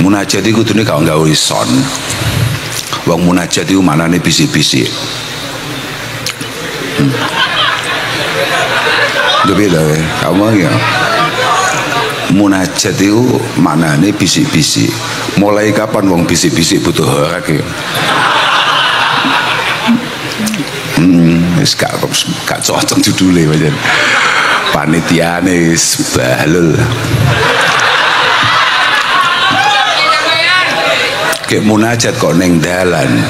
Munajat iku kudune gak nggawe son. Wong munajat iku manane bisik-bisik. Beda ya, kamu ya. Munajat itu maknane bisik-bisik. Mulai kapan wong bisik-bisik butuh horak ya? Gak cocok judulnya macam panitiane bahlul. Kayak munajat kok neng dalan,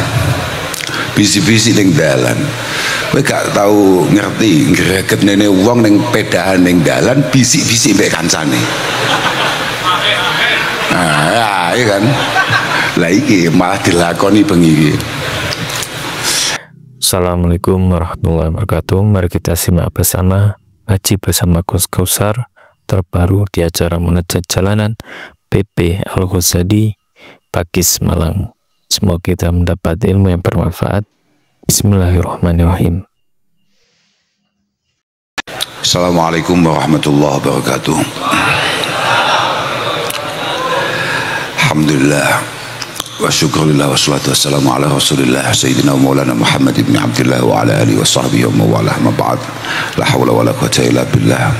bisik-bisik neng dalan. Kowe gak tahu ngerti greget nene wong ning pedahan ning dalan bisik-bisik mbek kancane. Ah, iya kan. Lah iki malah dilakoni bengi iki. Assalamualaikum warahmatullahi wabarakatuh. Mari kita simak bersama Ngaji bersama Gus Kausar terbaru di acara Munajat Jalanan PP Al-Ghazali Pakis Malang. Semoga kita mendapat ilmu yang bermanfaat. Bismillahirrahmanirrahim. Assalamualaikum warahmatullahi wabarakatuh. Alhamdulillah wa syukurillah wa salatu wassalamu ala rasulillah sayyidina wa maulana Muhammad ibn Abdullah wa ala alihi wa sahbihi wa mawalah ma ba'd. La hawla wa la quwwata illa billah.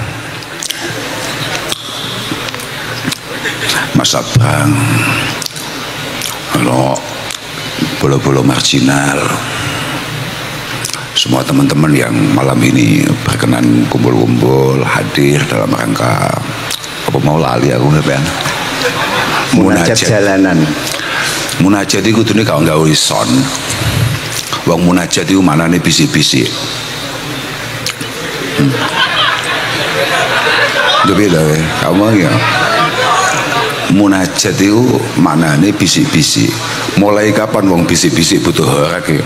Masa perang kalau bolo-bolo marginal, semua teman-teman yang malam ini berkenan kumpul-kumpul hadir dalam rangka apa mau lali aku ngerti munajat jalanan. Munajat itu kudune gak nggawe son. Wong munajat itu manane bisik-bisik. Beda ya, kamu ya. Munajat itu manane bisik-bisik. Mulai kapan wong bisik-bisik butuh horak ya?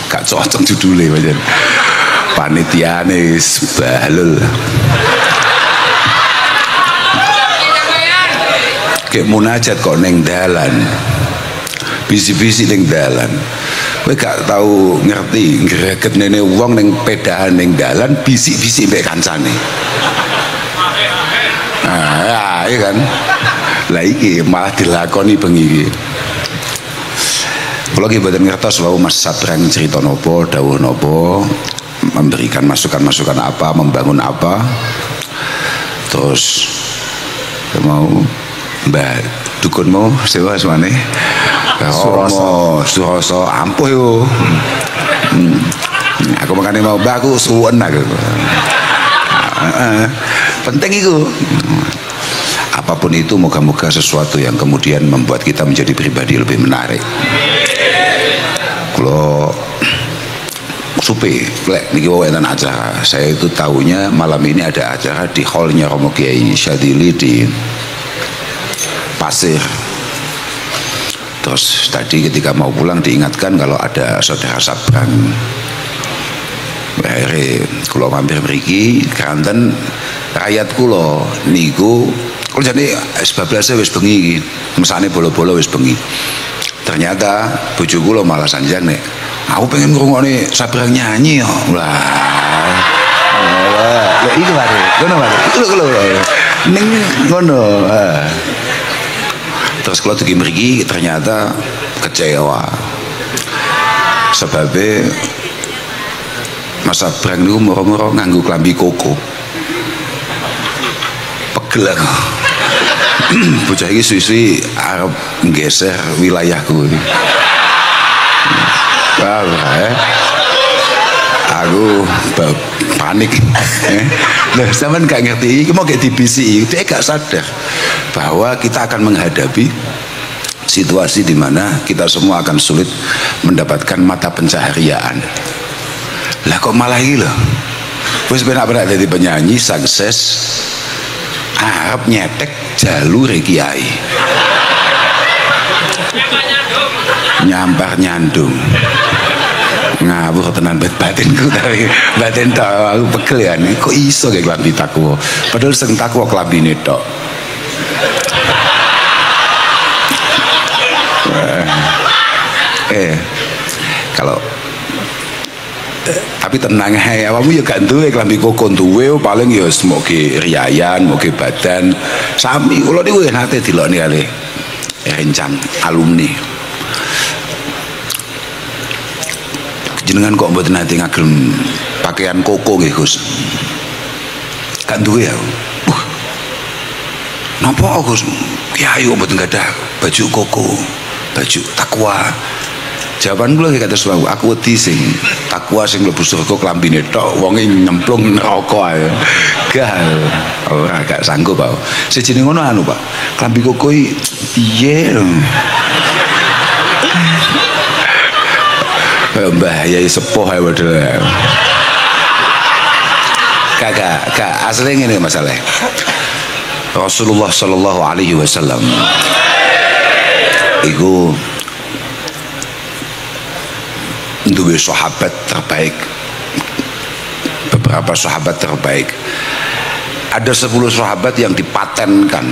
Gak cocok judulnya macam panitiane bahlul. Kayak munajat kok neng dalan, bisik-bisik neng dalan. Kowe gak tahu ngerti greget nene wong neng pedahan neng dalan bisik-bisik mbek kancane. Ah, iya kan. Lah iki malah dilakoni bengi iki. Kalau kita boten ngertos bahwa Mas Sabrang cerita nopo, dawuh nopo, memberikan masukan-masukan apa, membangun apa, terus mau Mbak dukun mau sewa semane, Suroso, ampuh yo. Aku makanya mau Mbak aku suwen aku. Penting itu. Apapun itu moga-moga sesuatu yang kemudian membuat kita menjadi pribadi lebih menarik. Kalau supi lek niki wawasan acara, saya itu tahunya malam ini ada acara di hallnya Romo Kiai Syadili di Pasir. Terus tadi ketika mau pulang diingatkan kalau ada saudara Sabrang. Akhirnya kalau mampir mriki kanten rakyat kulo niku kalau jadi sebablasnya wis bengi mesane bolo-bolo wis bengi. Ternyata bojo kula malah sanjang nek aku pengen ngrungokne Sabrang nyanyi yo. Lah itu bare ngono bare kulo ning ngono. Terus kalau tuh mriki ternyata kecewa sebabnya Mas Sabrang niku moro-moro nganggo klambi koko pegel aku. Bocah iki suwi-suwi arep nggeser wilayahku iki. Wah, aku panik. Lah sampean gak ngerti iki mau gak dibisiki, dia gak sadar bahwa kita akan menghadapi situasi di mana kita semua akan sulit mendapatkan mata pencaharian. Lah kok malah iki lho. Wis benak-benak dadi penyanyi sukses arep nyetek jalur kiai. Nyampar nyandung. Ngawur tenan batinku tapi batin tok aku pegel ya nih kok iso kayak klambi takwa padahal sing takwa klambine tok. Kalau Tapi tenang ae, awakmu ya gak duwe klambi koko, duwe paling ya semoga riayan, moga badan. Sami kula niku nate dilokne kali rencang alumni. Jenengan kok mboten nate ngagem pakaian koko nggih Gus? Gak duwe ya. Napa Gus? Kiai kok mboten gadah baju koko, baju takwa. Jawaban kula kata suami, aku wedi sing takwa sing mlebu surga klambine tok, wonge nyemplung neraka ae. Gal. Ora gak sanggup, Pak. Sejene ngono anu, Pak. Klambi koko iki piye lho. Mbah Yai sepuh ae padahal. Kagak asli ngene masalah. Rasulullah sallallahu alaihi wasallam iku duwe sahabat terbaik, beberapa sahabat terbaik. Ada 10 sahabat yang dipatenkan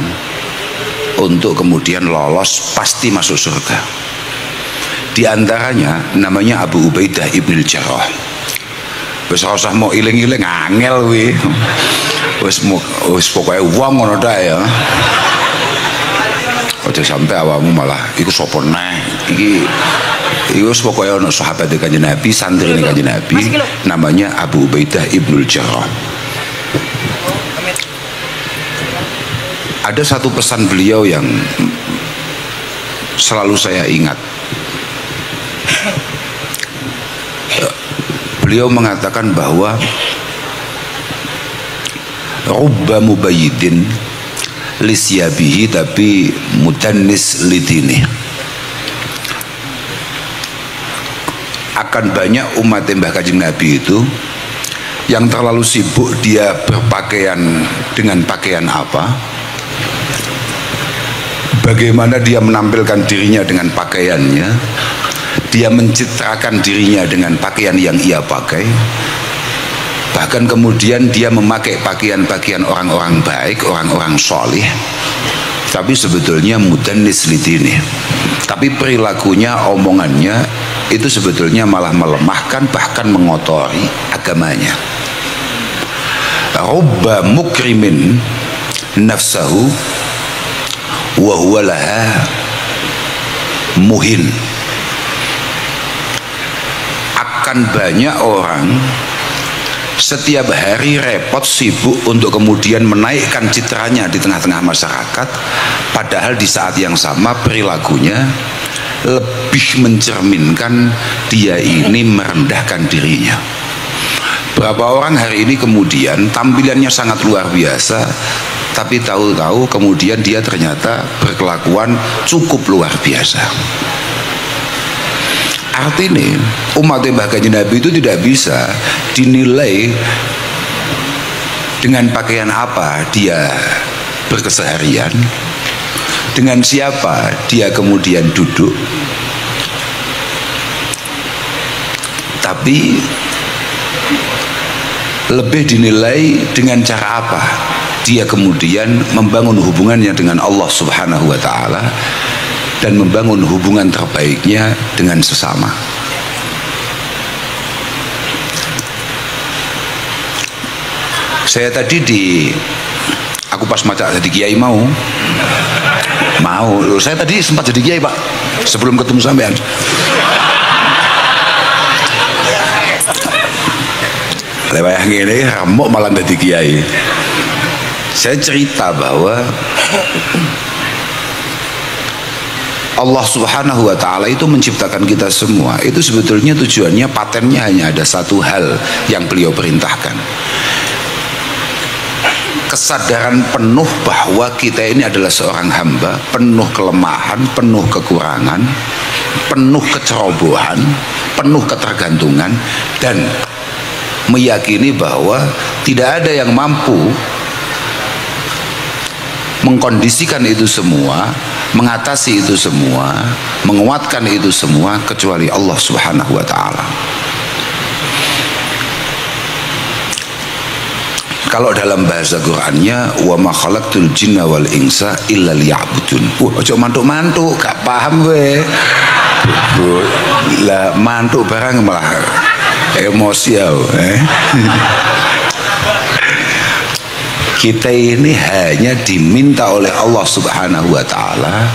untuk kemudian lolos pasti masuk surga. Di antaranya namanya Abu Ubaidah ibn Jarrah. Wis usah mau iling-iling angel kuwi. Wis pokoke wong ngono ta ya. Aja sampe awakmu malah iku sapa neh. Iki wis pokoke ana sahabat Kanjeng Nabi, santri Kanjeng Nabi, namanya Abu Ubaidah ibn Jarrah. Ada satu pesan beliau yang selalu saya ingat. Beliau mengatakan bahwa rubba mubayyidin lisyabihi tapi mudannis lidini. Akan banyak umat Mbah Kanjeng Nabi itu yang terlalu sibuk dia berpakaian dengan pakaian apa, bagaimana dia menampilkan dirinya dengan pakaiannya, dia mencitrakan dirinya dengan pakaian yang ia pakai, bahkan kemudian dia memakai pakaian-pakaian orang-orang baik, orang-orang soleh, tapi sebetulnya mudannis lidini. Tapi perilakunya, omongannya itu sebetulnya malah melemahkan, bahkan mengotori agamanya. Rubba mukrimin nafsahu wa huwa laha muhin. Akan banyak orang setiap hari repot sibuk untuk kemudian menaikkan citranya di tengah-tengah masyarakat, padahal di saat yang sama perilakunya lebih mencerminkan dia ini merendahkan dirinya. Berapa orang hari ini kemudian tampilannya sangat luar biasa, tapi tahu-tahu kemudian dia ternyata berkelakuan cukup luar biasa. Artinya umat Mbah Kanjeng Nabi itu tidak bisa dinilai dengan pakaian apa dia berkeseharian, dengan siapa dia kemudian duduk, tapi lebih dinilai dengan cara apa dia kemudian membangun hubungannya dengan Allah Subhanahu wa Ta'ala dan membangun hubungan terbaiknya dengan sesama. Saya tadi aku pas maca jadi kiai mau, saya tadi sempat jadi kiai Pak sebelum ketemu sampean. Lewat yang ini ramuk malah jadi kiai. Saya cerita bahwa Allah Subhanahu wa Ta'ala itu menciptakan kita semua. Itu sebetulnya tujuannya, patennya hanya ada satu hal yang beliau perintahkan. Kesadaran penuh bahwa kita ini adalah seorang hamba, penuh kelemahan, penuh kekurangan, penuh kecerobohan, penuh ketergantungan, dan meyakini bahwa tidak ada yang mampu mengkondisikan itu semua, mengatasi itu semua, menguatkan itu semua kecuali Allah Subhanahu wa Ta'ala. Kalau dalam bahasa Qur'annya, wa ma khalaqtul jinna wal insa illa liya'budun. Ojo mantuk-mantuk, gak paham we. Lah mantuk barang malah Emosi ya. Kita ini hanya diminta oleh Allah Subhanahu wa Ta'ala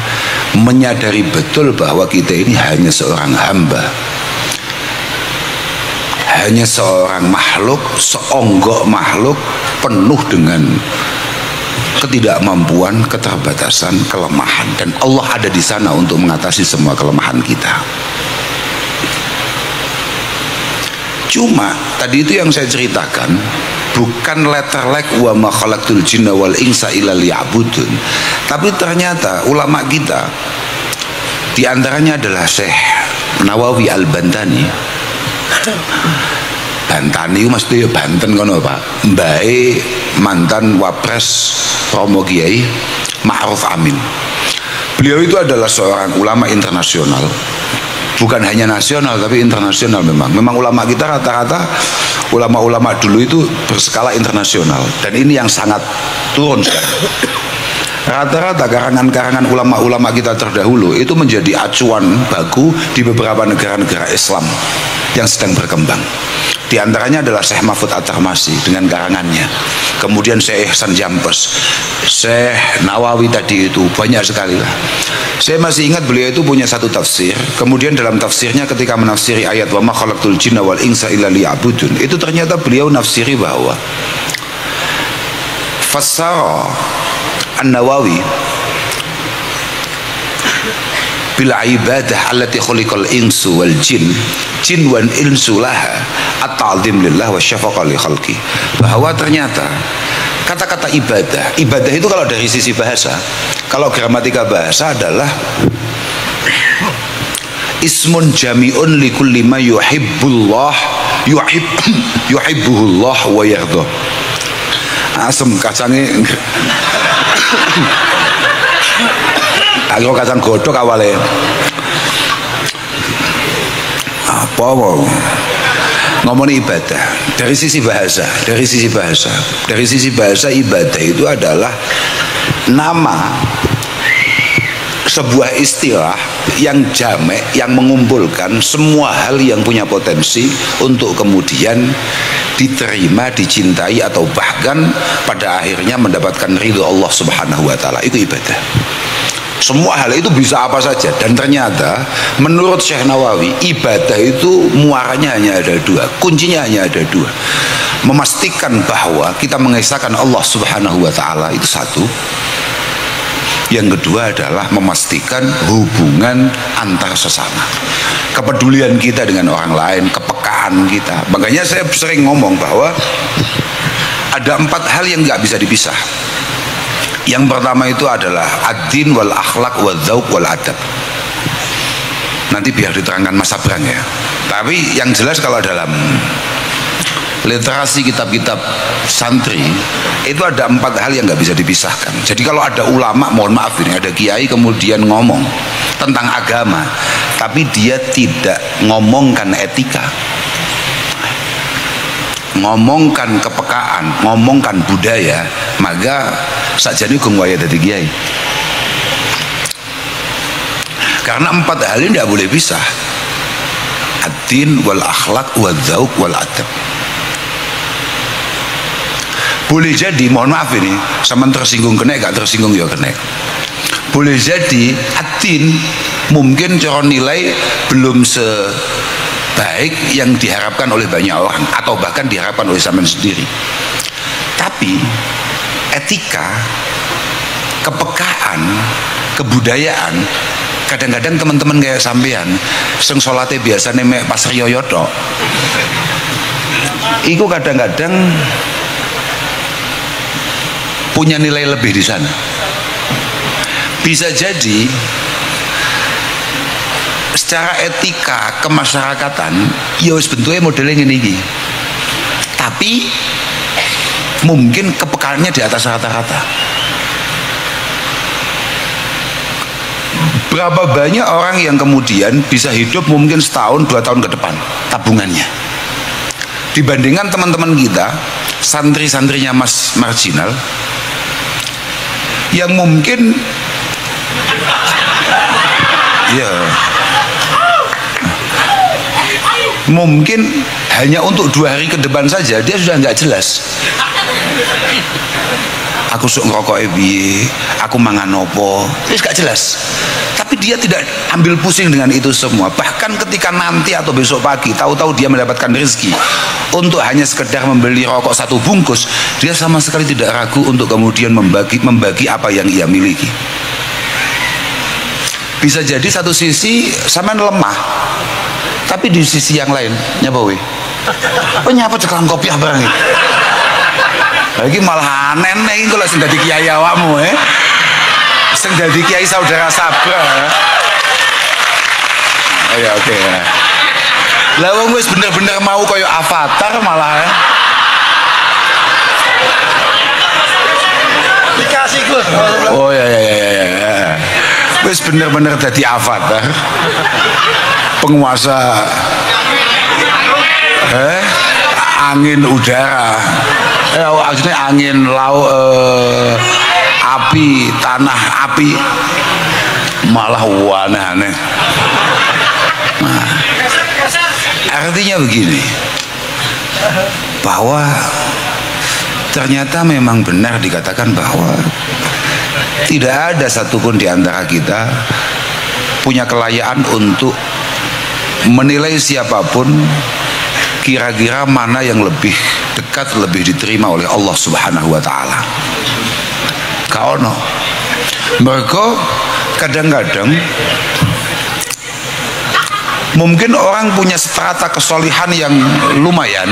menyadari betul bahwa kita ini hanya seorang hamba, hanya seorang makhluk, seonggok makhluk penuh dengan ketidakmampuan, keterbatasan, kelemahan, dan Allah ada di sana untuk mengatasi semua kelemahan kita. Cuma tadi itu yang saya ceritakan bukan letter like wa ma khalaqtul jinna wal insa illa liya'budun, tapi ternyata ulama kita diantaranya adalah Syekh Nawawi Al-Bantani. Bantani mesti ya Banten kono Pak, mbae mantan wapres Romo Kiai Ma'ruf Amin. Beliau itu adalah seorang ulama internasional, bukan hanya nasional tapi internasional. Memang ulama kita rata-rata ulama-ulama dulu itu berskala internasional, dan ini yang sangat turun sekarang. Rata-rata karangan-karangan ulama-ulama kita terdahulu itu menjadi acuan baku di beberapa negara-negara Islam yang sedang berkembang. Di antaranya adalah Syekh Mahfud At-Tarmasi dengan karangannya, kemudian Syekh Ihsan Jampes, Syekh Nawawi tadi, itu banyak sekali lah. Saya masih ingat beliau itu punya satu tafsir, kemudian dalam tafsirnya ketika menafsiri ayat wa ma khalaqtul jinna wal insa illa liya'budun, itu ternyata beliau nafsiri bahwa fassara An-Nawawi bil ibadah allati khuliqal insu wal jin wal insu laha at-ta'zim lillah wa syafaqa li khalqi, bahwa ternyata kata-kata ibadah itu kalau dari sisi bahasa, kalau gramatika bahasa adalah ismun jami'un li kulli ma yuhibbullah yuhibbuhullah wa yardah. Asem kacangnya kalau kacang godok awalnya apa ngomongin ibadah dari sisi bahasa, ibadah itu adalah nama sebuah istilah yang jamek, yang mengumpulkan semua hal yang punya potensi untuk kemudian diterima, dicintai, atau bahkan pada akhirnya mendapatkan ridho Allah Subhanahu wa Ta'ala. Itu ibadah. Semua hal itu bisa apa saja, dan ternyata menurut Syekh Nawawi ibadah itu muaranya hanya ada dua, kuncinya hanya ada dua. Memastikan bahwa kita mengesahkan Allah Subhanahu wa Ta'ala, itu satu. Yang kedua adalah memastikan hubungan antar sesama, kepedulian kita dengan orang lain, kepekaan kita. Makanya saya sering ngomong bahwa ada 4 hal yang nggak bisa dipisah. Yang pertama itu adalah ad-din wal akhlak wal dzauq wal adab. Nanti biar diterangkan Mas Abrang ya. Tapi yang jelas kalau dalam literasi kitab-kitab santri itu ada 4 hal yang nggak bisa dipisahkan. Jadi kalau ada ulama, mohon maaf ini ada kiai kemudian ngomong tentang agama, tapi dia tidak ngomongkan etika, ngomongkan kepekaan, ngomongkan budaya, maka sakjane gung waya dadi kiai. Karena 4 hal ini tidak boleh pisah. Ad-din wal akhlak wal dzauq wal adab. Boleh jadi, mohon maaf ini, sama tersinggung kena, gak tersinggung ya kena. Boleh jadi ad-din mungkin cara nilai belum sebaik yang diharapkan oleh banyak orang, atau bahkan diharapkan oleh sampean sendiri. Tapi etika, kepekaan, kebudayaan, kadang-kadang teman-teman kayak sampean sing salate biasane mek pas riyo tok, iku kadang-kadang punya nilai lebih di sana. Bisa jadi secara etika kemasyarakatan ya wis bentuknya modelnya ngene iki, tapi mungkin kepekaannya di atas rata-rata. Berapa banyak orang yang kemudian bisa hidup mungkin setahun 2 tahun ke depan tabungannya, dibandingkan teman-teman kita santri-santrinya Mas Marginal yang mungkin ya mungkin hanya untuk 2 hari ke depan saja dia sudah nggak jelas. Aku sok ngerokok piye, aku mangan opo, itu gak jelas. Tapi dia tidak ambil pusing dengan itu semua. Bahkan ketika nanti atau besok pagi tahu-tahu dia mendapatkan rezeki untuk hanya sekedar membeli rokok 1 bungkus, dia sama sekali tidak ragu untuk kemudian membagi apa yang ia miliki. Bisa jadi satu sisi sampean lemah, tapi di sisi yang lain nyapa we, nyapa ceklang kopiah barang iki. Lagi malah aneh nih kalau sing dadi kiai awakmu sing dadi kiai saudara Sabra. Oh ya oke. Lah wong wis bener-bener mau koyo avatar malah dikasih Gus. Oh ya. Wis bener-bener dadi avatar. Penguasa angin udara. Maksudnya angin, laut, api, tanah, api, malah aneh-aneh. Nah, artinya begini, bahwa ternyata memang benar dikatakan bahwa tidak ada satupun di antara kita punya kelayaan untuk menilai siapapun kira-kira mana yang lebih dekat, lebih diterima oleh Allah Subhanahu wa Ta'ala. Kaono mereka kadang-kadang mungkin orang punya strata kesolihan yang lumayan.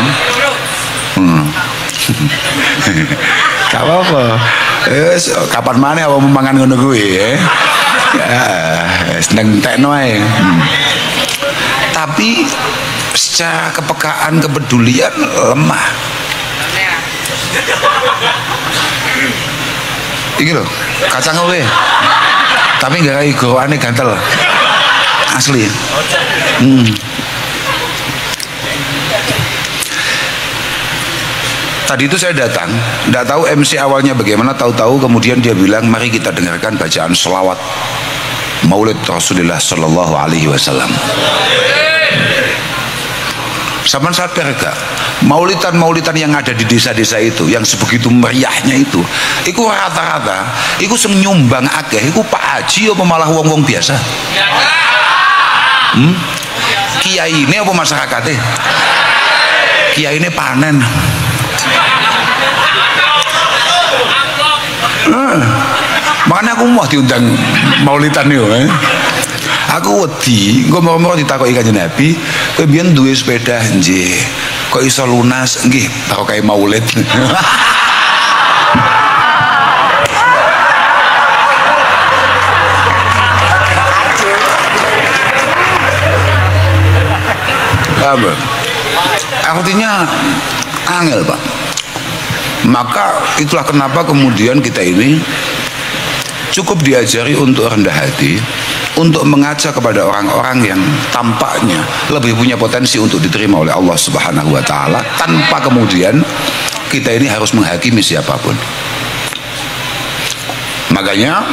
Gak apa-apa. Kapan mana apa memangan ngono gue seneng tekno ae. Tapi secara kepekaan, kepedulian lemah. Iki loh, kacang gue. Tapi gak kayak gowane gantel. Asli. Tadi itu saya datang, tidak tahu MC awalnya bagaimana, tahu-tahu kemudian dia bilang mari kita dengarkan bacaan selawat Maulid Rasulullah Sallallahu Alaihi Wasallam. Sama sadar gak? Maulidan yang ada di desa-desa itu, yang sebegitu meriahnya itu rata-rata, itu nyumbang akeh, itu Pak Haji apa malah wong-wong biasa? Kiai ini apa masyarakatnya? Kiai ini panen. Makanya aku mau diundang maulidan itu. Aku wedi, gue mau ditakoki Kanjeng Nabi, kowe biyen duwe sepeda nggih. Kok iso lunas nggih, tau kayak maulid. Apa? Artinya angel, Pak. Maka itulah kenapa kemudian kita ini cukup diajari untuk rendah hati, untuk mengajak kepada orang-orang yang tampaknya lebih punya potensi untuk diterima oleh Allah Subhanahu wa Ta'ala, tanpa kemudian kita ini harus menghakimi siapapun. Makanya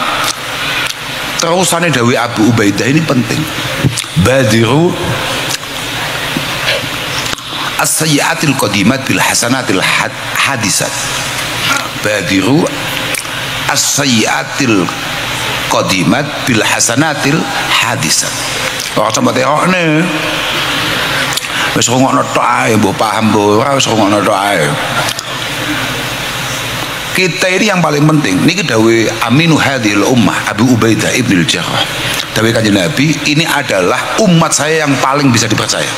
terusannya Dawi Abu Ubaidah ini penting. Badiru as-sayyiatil qadimat bil hasanatil hadisat. Badiru as-sayyiatil qadimat bil hasanatil hadisat. Ora sampe tekokne. Wis rungokno tok ae, mbok paham mbok ora wis rungokno tok ae. Kita ini yang paling penting niki dawuh Aminu hadhil ummah Abu Ubaidah Ibnul Jarrah. Dawuh Kanjeng Nabi, ini adalah umat saya yang paling bisa dipercaya.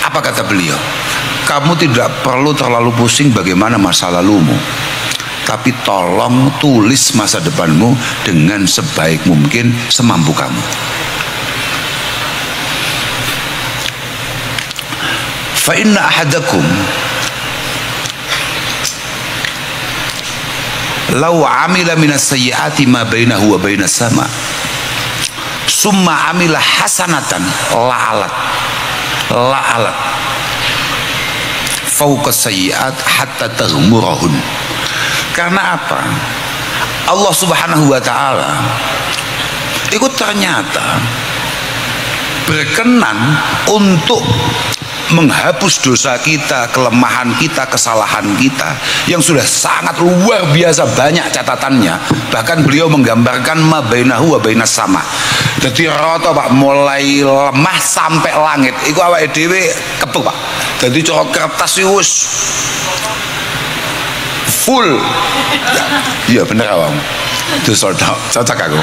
Apa kata beliau? Kamu tidak perlu terlalu pusing bagaimana masa lalumu, tapi tolong tulis masa depanmu dengan sebaik mungkin semampu kamu. Fa inna ahadakum law amila minas sayyiati ma bainahu wa bainas sama summa amila hasanatan la'alat fauqa sayyiat hatta taghmurahun. Karena apa? Allah Subhanahu wa Ta'ala itu ternyata berkenan untuk menghapus dosa kita, kelemahan kita, kesalahan kita yang sudah sangat luar biasa banyak catatannya. Bahkan beliau menggambarkan ma bainahu wa bainas sama. Jadi rata Pak, mulai lemah sampai langit iku awake dhewe kepek Pak. Jadi cara kertas wis full. Iya bener awam. Itu cocok aku.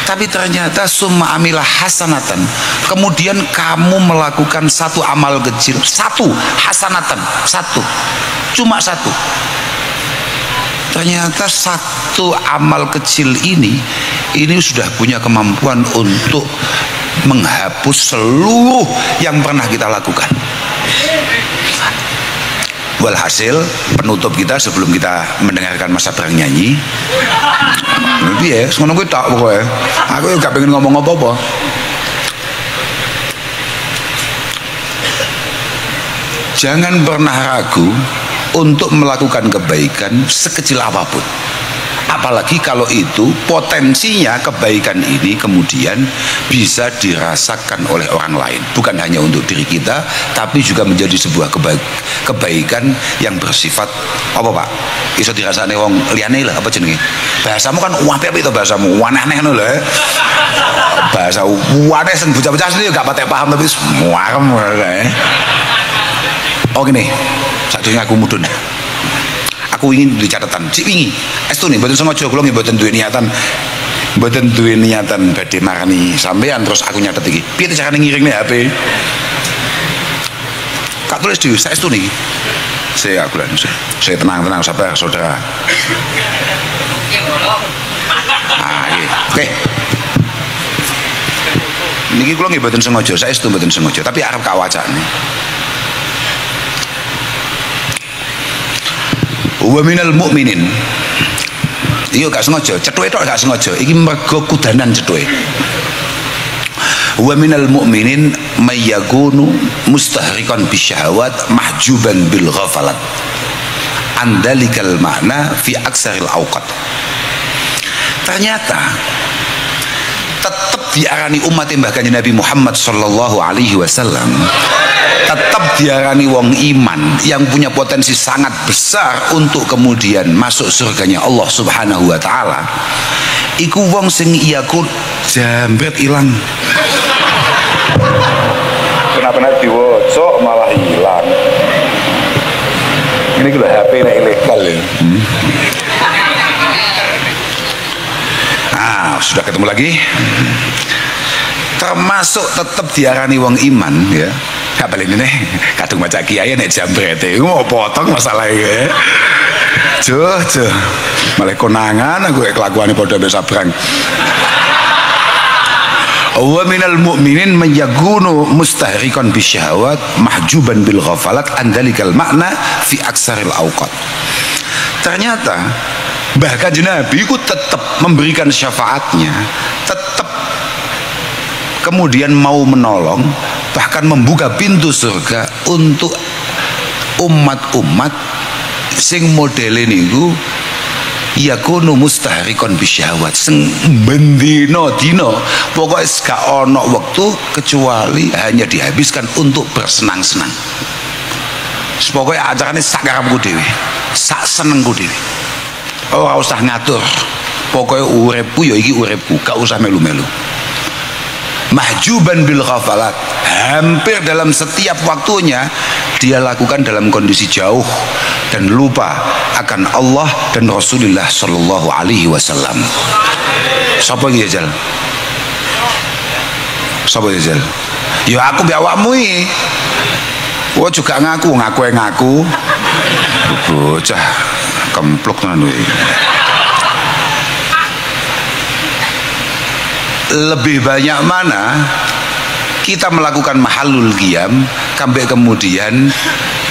Tapi ternyata summa amilah hasanatan, kemudian kamu melakukan satu amal kecil, satu hasanatan, satu, cuma satu. Ternyata satu amal kecil ini sudah punya kemampuan untuk menghapus seluruh yang pernah kita lakukan. Walhasil penutup kita sebelum kita mendengarkan Mas Abrang nyanyi, ya, ngono kuwi tok pokoke. Aku gak pengen ngomong apa-apa. Jangan pernah ragu untuk melakukan kebaikan sekecil apapun. Apalagi kalau itu potensinya kebaikan ini kemudian bisa dirasakan oleh orang lain, bukan hanya untuk diri kita, tapi juga menjadi sebuah kebaikan yang bersifat apa Pak? Iso dirasane wong liyane lah, apa jenenge? Bahasamu kan apik itu bahasamu, aneh-aneh ngono lho. Bahasa aneh sing bocah-bocah sini gak patek paham tapi muarem kae. Oh gini, sakjane aku mudhun. Aku ingin di catatan, cik wingi estu nih, mboten sengaja kula nggih mboten duwe niatan badhe marani sampean terus aku nyatet iki. Piye carane ngiringne HP? Kak tulis dhewe saestu niki. Saya aku lan saya tenang sabar saudara. Oke. Niki kula nggih mboten sengaja, saestu mboten sengaja, tapi arep kak wacane. Wa minal mu'minin. Iya gak sengaja, cethuke tok gak sengaja. Iki mergo kudanan cethuke. Wa minal mu'minin may yakunu mustahriqan bisyahawat mahjuban bil ghafalat. Andalikal makna fi aksaril awqat. Ternyata tetap diarani umat Mbah Kanjeng Nabi Muhammad sallallahu alaihi wasallam, tetap diarani wong iman yang punya potensi sangat besar untuk kemudian masuk surganya Allah Subhanahu wa taala. Iku wong sing iyaku jambret ilang. Kenapa diwaca malah hilang. Ini kalau HP nek ilegal ya. Sudah ketemu lagi. Termasuk tetap diarani wong iman ya. Gak balik ini kadung baca kiai nek jambret itu mau potong masalah ya. Juh malah konangan aku kelakuane padha mbek Sabrang. Wa minal mu'minin man yakunu mustahriqan bisyahawat mahjuban bil ghafalat andalikal makna fi aksaril awqat. Ternyata bahkan Nabi itu tetap memberikan syafaatnya, tetap kemudian mau menolong, bahkan membuka pintu surga untuk umat-umat sing modele niku yakunu mustahriqan bisyahwat, sing bendino dino pokoknya gak ono waktu kecuali hanya dihabiskan untuk bersenang-senang. Pokoknya acaranya sak karepku dhewe, sak senengku dhewe. Ora usah ngatur. Pokoknya uripku ya iki uripku, gak usah melu-melu. Mahjuban bil ghafalat, hampir dalam setiap waktunya dia lakukan dalam kondisi jauh dan lupa akan Allah dan Rasulullah sallallahu alaihi wasallam. Sapa iki jajal? Sapa iki jajal? Ya aku mbek awakmu iki. Wah juga ngaku. Bocah kempluk tenan kuwi. Lebih banyak mana kita melakukan mahalul qiyam sampai kemudian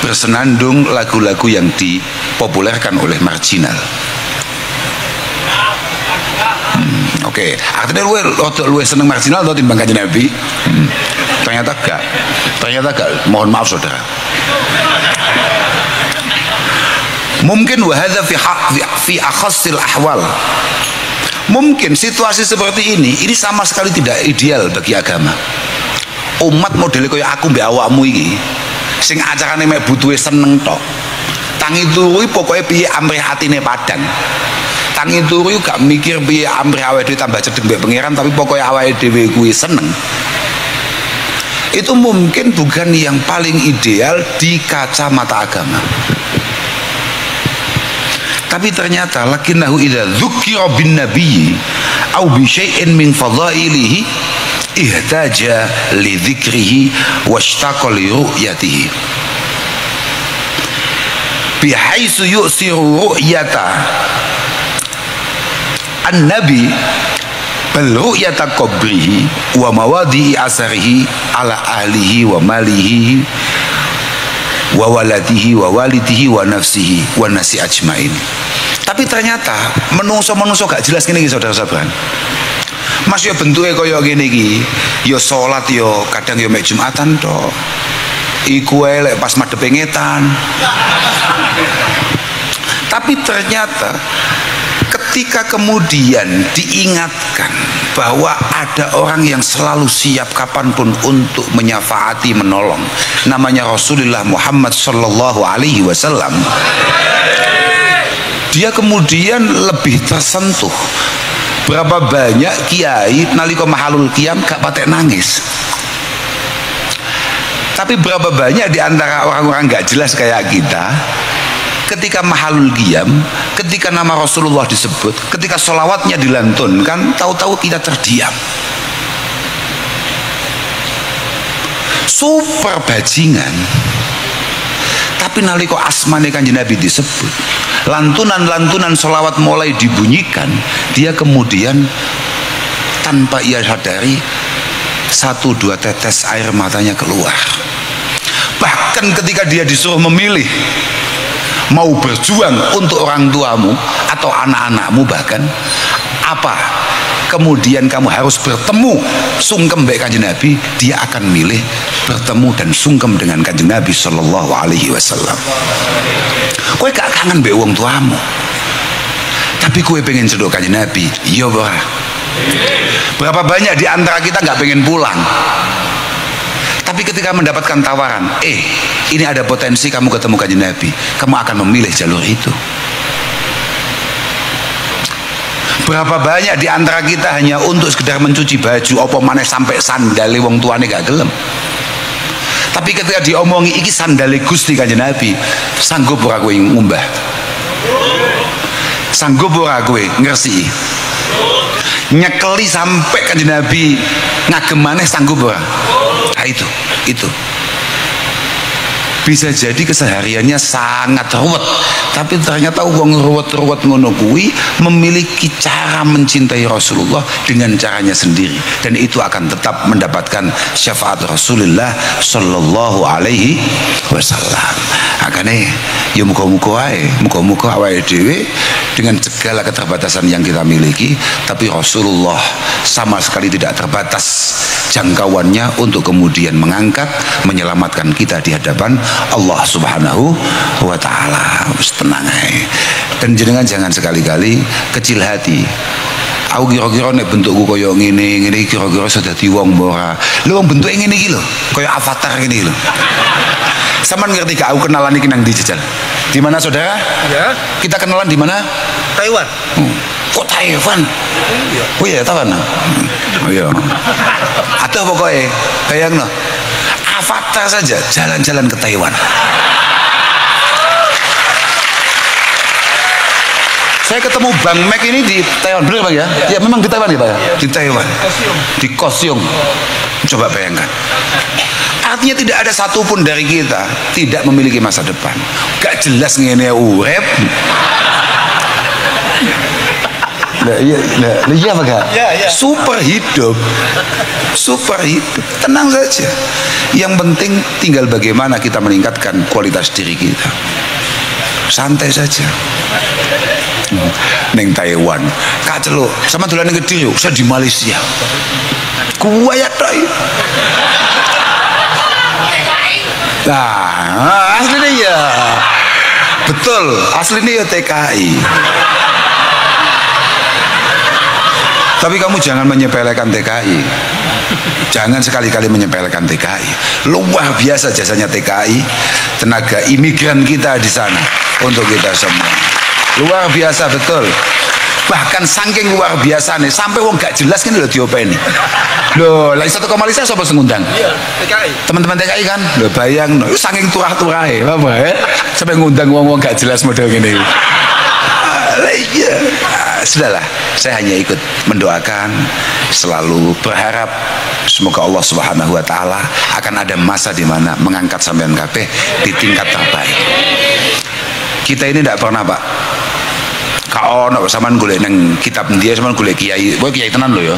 bersenandung lagu-lagu yang dipopulerkan oleh marginal. Oke, artinya lu seneng marginal atau timbang Kanjeng Nabi? Ternyata gak. Mohon maaf saudara. Mungkin wahada fi akhassil ahwal. Mungkin situasi seperti ini sama sekali tidak ideal bagi agama. Umat model kaya aku mbek awakmu iki sing acarane mek butuhe seneng tok. Tangi turu pokoke piye amrih atine padang. Tangi turu gak mikir piye amrih awake dhewe tambah cedhek mbek pangeran, tapi pokoke awake dhewe kuwi seneng. Itu mungkin bukan yang paling ideal di kacamata agama. Tapi ternyata lakinnahu idza dzukira bin nabiyyi au bi syai'in min fadhailihi ihtaja li dzikrihi washtaqa li ru'yatihi bihaitsu yu'siru ru'yata an-nabi bal ru'yata qabrihi wa mawadi'i asarihi ala ahlihi wa malihi wa waladihi wa walidihi wa nafsihi wa nasi ajmain. Tapi ternyata menungso gak jelas gini saudara-saudara. Mas yo bentuke kaya ngene iki, yo salat yo kadang yo mek Jumatan tok. Iku elek pas madhepe ngetan. Tapi ternyata ketika kemudian diingatkan bahwa ada orang yang selalu siap kapanpun untuk menyafaati, menolong, namanya Rasulullah Muhammad sallallahu alaihi wasallam, dia kemudian lebih tersentuh. Berapa banyak kiai nalika mahalul qiyam gak patek nangis. Tapi berapa banyak di antara orang-orang gak jelas kayak kita, ketika mahalul qiyam, ketika nama Rasulullah disebut, ketika sholawatnya dilantunkan, tahu-tahu kita terdiam. Super bajingan. Tapi nalika asmane Kanjeng Nabi disebut, lantunan-lantunan sholawat mulai dibunyikan, dia kemudian tanpa ia sadari 1-2 tetes air matanya keluar. Bahkan ketika dia disuruh memilih, mau berjuang untuk orang tuamu atau anak-anakmu, bahkan apa kemudian kamu harus bertemu sungkem baik Kanjeng Nabi, dia akan milih bertemu dan sungkem dengan Kanjeng Nabi sallallahu alaihi wasallam. Kowe gak kangen mbek wong tuamu, tapi kowe pengen cedhok Kanjeng Nabi, iya ora? Berapa banyak di antara kita gak pengen pulang, tapi ketika mendapatkan tawaran, ini ada potensi kamu ketemu Kanjeng Nabi, kamu akan memilih jalur itu. Berapa banyak di antara kita hanya untuk sekedar mencuci baju, apa maneh sampai sandale wong tuane gak gelem. Tapi ketika diomongi iki sandale Gusti Kanjeng Nabi, sanggup ora kowe ngumbah? Sanggup ora kowe ngersiki? Nyekeli sampai Kanjeng Nabi ngagem maneh, sanggup ora? Nah, itu. Bisa jadi kesehariannya sangat ruwet, tapi ternyata wong ruwet-ruwet ngono kuwi memiliki cara mencintai Rasulullah dengan caranya sendiri, dan itu akan tetap mendapatkan syafaat Rasulullah sallallahu alaihi wasallam. Akane ya muga-muga wae, muga-muga awake dhewe dengan segala keterbatasan yang kita miliki, tapi Rasulullah sama sekali tidak terbatas jangkauannya untuk kemudian mengangkat, menyelamatkan kita di hadapan Allah Subhanahu wa ta'ala. Tenang aja. Dan jenengan jangan sekali-kali kecil hati. Aku kira-kira nek bentukku kaya ngene kira-kira sudah dadi wong ora. Lho wong bentuke ngene iki lho, kaya avatar ngene iki lho. Sampeyan ngerti gak aku kenalan iki nang ndi jejal? Di mana saudara? Ya. Kita kenalan di mana? Taiwan. Kok Taiwan? Oh iya, Taiwan. Oh iya. Atau pokoknya bayangno, avatar saja jalan-jalan ke Taiwan. Saya ketemu Bang Mek ini di Taiwan, benar Bang ya? Ya memang di Taiwan ya Pak ya? Di Taiwan, di Kaohsiung. Coba bayangkan. Artinya tidak ada satupun dari kita tidak memiliki masa depan. Gak jelas ngene urip. Iya apa gak? Ya. Super hidup. Tenang saja. Yang penting tinggal bagaimana kita meningkatkan kualitas diri kita. Santai saja. Neng Taiwan kak celuk sama dolan ning Kediri, saya di Malaysia. Gua ya toy. Nah, aslinya ya betul, aslinya ya TKI. Tapi kamu jangan menyepelekan TKI. Jangan sekali-kali menyepelekan TKI. Luar biasa jasanya TKI, tenaga imigran kita di sana untuk kita semua. Luar biasa betul. Bahkan saking luar biasa nih, sampai wong gak jelas kan udah diopeni. Loh, lagi satu Malaysia siapa ngundang? Iya, TKI. Teman-teman TKI kan, loh bayang, no, saking turah-turah apa ya? Sampai ngundang wong gak jelas model gini. Iya, sudahlah. Saya hanya ikut mendoakan, selalu berharap semoga Allah Subhanahu Wa Taala akan ada masa di mana mengangkat sampean kabeh di tingkat terbaik. Kita ini tidak pernah, Pak. Kau nak saman golek neng kitab dia, saman golek kiai, boy kiai tenan lo ya.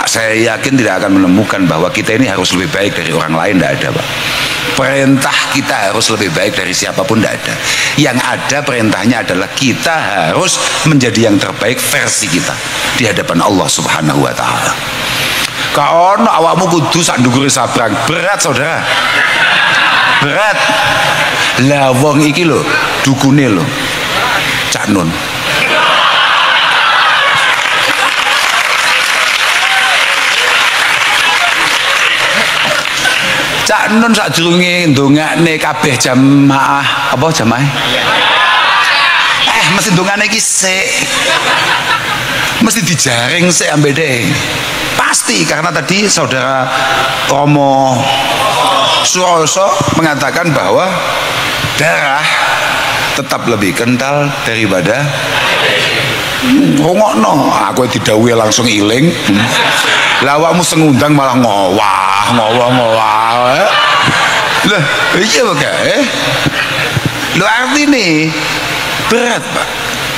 Saya yakin tidak akan menemukan bahwa kita ini harus lebih baik dari orang lain, tidak ada, Pak. Perintah kita harus lebih baik dari siapapun, tidak ada. Yang ada perintahnya adalah kita harus menjadi yang terbaik versi kita di hadapan Allah Subhanahu Wa Taala. Kau nak awakmu kudu sak ndukure sabrang, berat saudara, berat. Lah wong iki lo, dukune lo. Cak Nun. Cak Nun sadurunge ndongakne kabeh jamaah, apa jamaah? Mesti ndongakne iki sik. Mesti dijaring sik ambek dhek. Pasti karena tadi saudara Romo Suroso mengatakan bahwa darah tetap lebih kental daripada ngokno. Aku didhawuhi langsung iling. Lah awakmu sengundang malah ngowah. Lah iya Pak. Lo artine berat, Pak.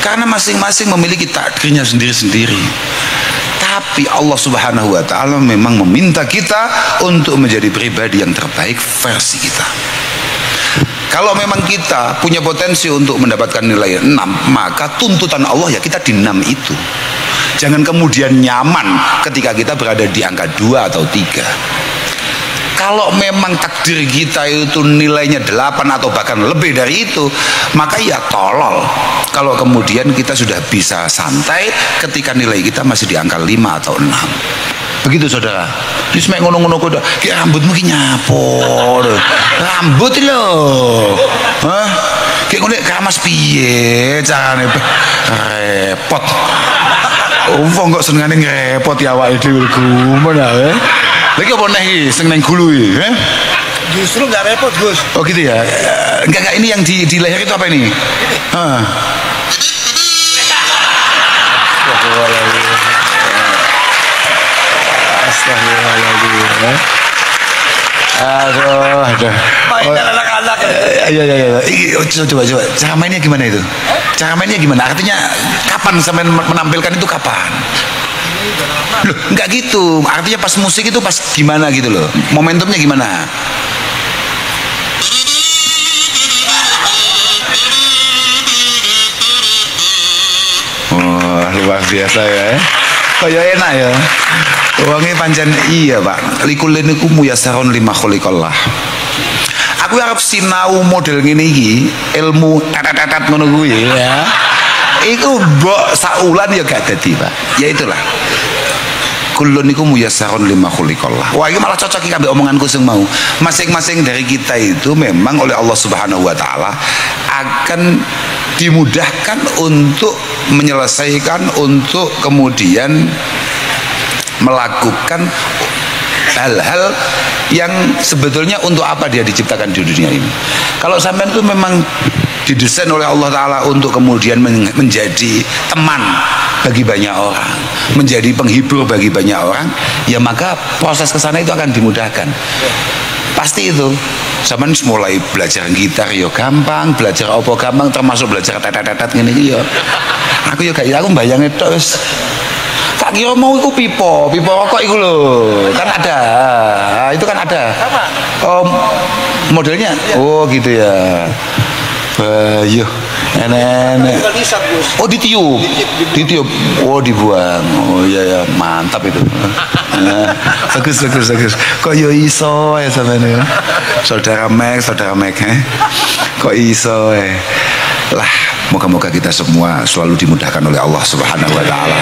Karena masing-masing memiliki takdirnya sendiri-sendiri. Tapi Allah Subhanahu Wa Taala memang meminta kita untuk menjadi pribadi yang terbaik versi kita. Kalau memang kita punya potensi untuk mendapatkan nilai 6, maka tuntutan Allah ya kita di 6 itu. Jangan kemudian nyaman ketika kita berada di angka 2 atau 3. Kalau memang takdir kita itu nilainya 8 atau bahkan lebih dari itu, maka ya tolol kalau kemudian kita sudah bisa santai ketika nilai kita masih di angka 5 atau 6. Begitu saudara. Terus mek ngono-ngono kok ki rambutmu ki nyapo. Rambut lho. Hah? Ki ngono kramas piye carane repot. Wong kok senengane repot ya awake dhewe gumun ya. Lagi apa nih iki sing nang gulu iki, Justru nggak repot, Gus. Oh gitu ya. Enggak ini yang di leher itu apa ini? Heeh. Astagfirullahaladzim. Aduh. Mainan anak-anak. Iya. Coba. Cara mainnya gimana itu? Cara mainnya gimana? Artinya kapan sampai menampilkan itu kapan? Loh, enggak gitu. Artinya pas musik itu pas gimana gitu loh. Momentumnya gimana? Wah, luar biasa ya. Kaya enak ya. Uangnya pancen iya Pak. Likuliniku muyasaron lima khuliqallah. Aku harap sinau model ngene iki, ilmu tatat ngono kuwi ya. Iku mbok saulan ya gak dadi Pak. Ya itulah. Kullun niku muyasaron lima khuliqallah. Wah, ini malah cocok iki ambek omonganku sing mau. Masing-masing dari kita itu memang oleh Allah Subhanahu wa taala akan dimudahkan untuk menyelesaikan, untuk kemudian melakukan hal-hal yang sebetulnya untuk apa dia diciptakan di dunia ini. Kalau sampean itu memang didesain oleh Allah Ta'ala untuk kemudian menjadi teman bagi banyak orang, menjadi penghibur bagi banyak orang, ya maka proses kesana itu akan dimudahkan. Pasti itu. Sampean mulai belajar gitar yo gampang, belajar opo gampang, termasuk belajar tet-tet ngene iki yo. Aku yo gak aku mbayangke tok wis. Tak kira mau iku pipo rokok iku lho. Kan ada. Itu kan ada. Oh, modelnya. Oh, gitu ya. Bayuh. Enak. Oh, ditiup. Oh, dibuang. Oh iya ya, mantap itu. Bagus. Kok yo iso ya sampeyan ya. Saudara Mek, Kok iso lah. Moga-moga kita semua selalu dimudahkan oleh Allah Subhanahu wa taala.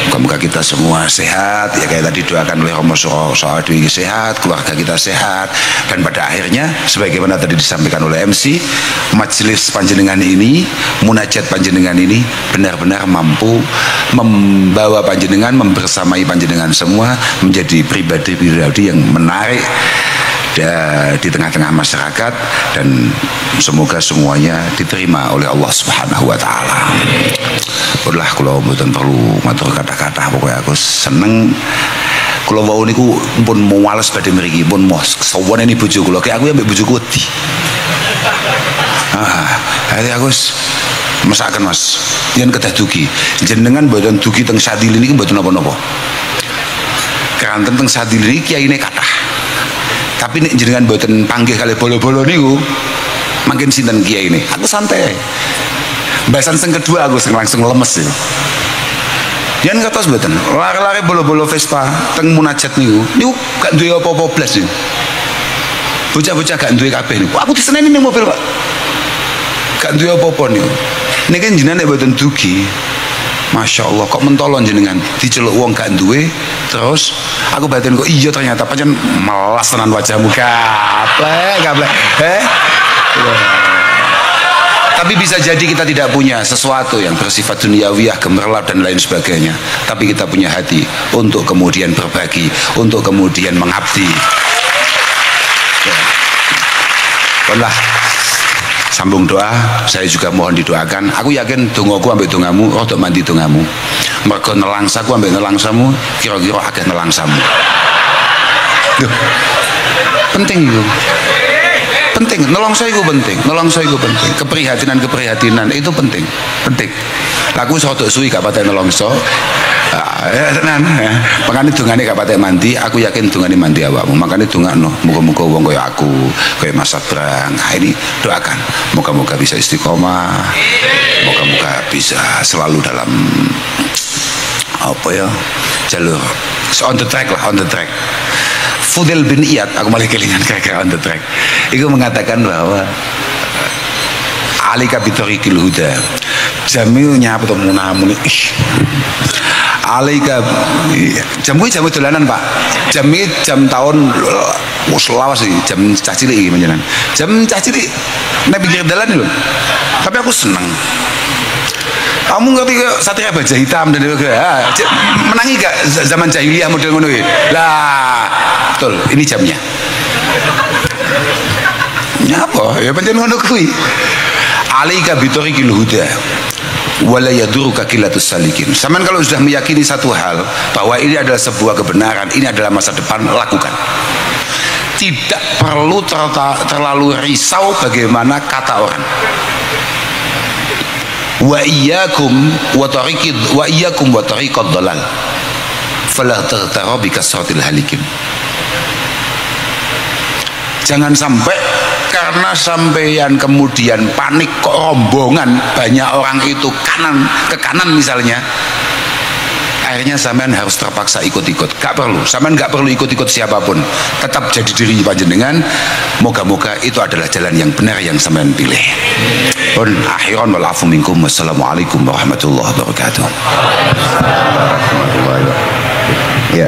Moga-moga kita semua sehat, ya kayak tadi doakan oleh Romo Soadi sehat, keluarga kita sehat, dan pada akhirnya sebagaimana tadi disampaikan oleh MC, majelis panjenengan ini, munajat panjenengan ini benar-benar mampu membawa panjenengan, membersamai panjenengan semua menjadi pribadi-pribadi yang menarik di tengah-tengah masyarakat, dan semoga semuanya diterima oleh Allah Subhanahu wa taala. Ulah kula mboten perlu matur kata-kata, pokoknya aku seneng kula wau niku pun males badhe mriki, pun mau sawone ni bojo kula, kayak aku ambek bojoku wedi. Hari aku masakan Mas, yen kedah dugi. Jenengan mboten dugi teng Sadili niki mboten napa-napa. Keranten teng Sadili kiyaine kathah. Tapi nek jenengan mboten panggih kali bolo-bolo niku, makin sinten kiai ini. Aku santai. Bahasan sing kedua aku langsung lemes ya. Yen katos mboten, lari-lari bolo-bolo Vespa teng munajat niku gak duwe apa-apa blas niku. Bocah-bocah gak duwe kabeh niku. Aku diseneni ning mobil kok. Gak duwe apa-apa niku. Niki jenengan nek mboten dugi, Masya Allah, kok mentolon jenengan diceluk wong gak duwe, terus aku batin kok iya ternyata pancen melas tenan wajahmu gablek. Tapi bisa jadi kita tidak punya sesuatu yang bersifat duniawiyah, gemerlap dan lain sebagainya, tapi kita punya hati untuk kemudian berbagi, untuk kemudian mengabdi. Lah sambung doa, saya juga mohon didoakan. Aku yakin dongaku ambek dongamu, rodok mandi dongamu. Mergo nelangsaku ambek nelangsamu, kira-kira akeh nelangsamu. Duh, penting itu. Penting, nelongso itu penting. Nelongso itu penting. Keprihatinan itu penting. Penting. Aku rodok suwi gak patek nelongso. Tenan, makanya dungane gak patek mandi, aku yakin dungane mandi awakmu. Makanya dungakno, muga-muga wong kaya aku, kaya Mas Sabrang. Nah, ini doakan, moga-moga bisa istiqomah, moga-moga bisa selalu dalam apa ya, jalur on the track lah, on the track. Fudel bin Iyad, aku malah kelingan kira-kira on the track. Itu mengatakan bahwa alika bitorikil huda, jamil nyapa tuh munamuni. Alika jamu dolanan Pak, jam tahun selawas sih, jam cah cilik menjelang jam cah cilik nek pinggir dalan lho, tapi aku seneng. Kamu ngerti ke Satria Baja Hitam dan menangi gak zaman jahiliyah model ngono lah, betul, ini jamnya. Nyapa ya pancen ngono kuwi. Alika bitorikil huda wala yaduruka qillatus salikin. Saman kalau sudah meyakini satu hal bahwa ini adalah sebuah kebenaran, ini adalah masa depan, lakukan. Tidak perlu terlalu risau bagaimana kata orang. Wa iyyakum wa tariqad dalal fala taghtara bikasratil halikin. Jangan sampai karena sampeyan kemudian panik kok rombongan banyak orang itu ke kanan misalnya, akhirnya sampean harus terpaksa ikut-ikut. Gak perlu, sampean gak perlu ikut-ikut siapapun, tetap jadi diri panjenengan. Moga-moga itu adalah jalan yang benar yang sampean pilih. Pun akhiran wal afu minkum. Wassalamualaikum warahmatullahi wabarakatuh. Ya.